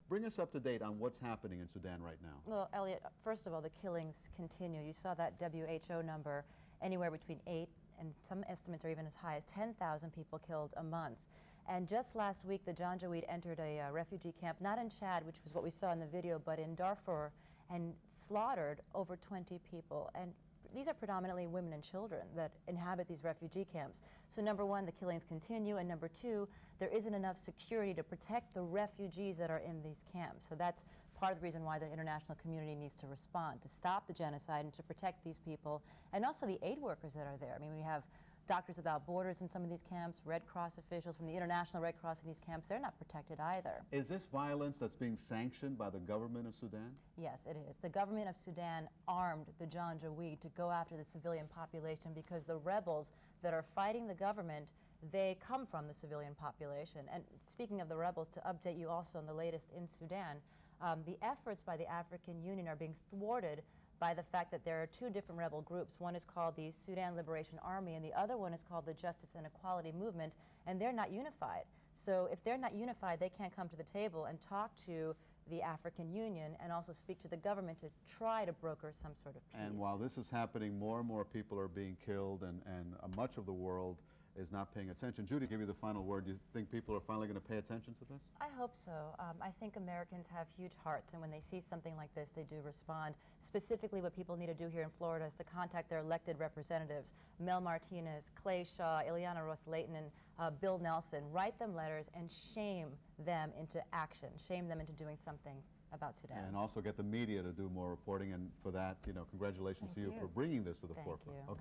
Bring us up to date on what's happening in Sudan right now. Well, Elliot, first of all, the killings continue. You saw that WHO number, anywhere between 8 and some estimates are even as high as 10,000 people killed a month. And just last week, the Janjaweed entered a refugee camp, not in Chad, which was what we saw in the video, but in Darfur, and slaughtered over 20 people. And these are predominantly women and children that inhabit these refugee camps. So number one, the killings continue, and number two, there isn't enough security to protect the refugees that are in these camps. So that's part of the reason why the international community needs to respond, to stop the genocide and to protect these people, and also the aid workers that are there. I mean, we have Doctors Without Borders in some of these camps, Red Cross officials from the International Red Cross in these camps. They're not protected either. Is this violence that's being sanctioned by the government of Sudan? Yes, it is. The government of Sudan armed the Janjaweed to go after the civilian population because the rebels that are fighting the government, they come from the civilian population. And speaking of the rebels, to update you also on the latest in Sudan, the efforts by the African Union are being thwarted by the fact that there are two different rebel groups. One is called the Sudan Liberation Army, and the other one is called the Justice and Equality Movement, and they're not unified. So if they're not unified, they can't come to the table and talk to the African Union and also speak to the government to try to broker some sort of peace. And while this is happening, more and more people are being killed, and much of the world is not paying attention. Judy, give you the final word. Do you think people are finally going to pay attention to this? I hope so. I think Americans have huge hearts, and when they see something like this, they do respond. Specifically, what people need to do here in Florida is to contact their elected representatives, Mel Martinez, Clay Shaw, Ileana Ross-Layton, and Bill Nelson. Write them letters and shame them into action, shame them into doing something about Sudan. And also get the media to do more reporting, and for that, congratulations to you for bringing this to the forefront. Thank you. Okay.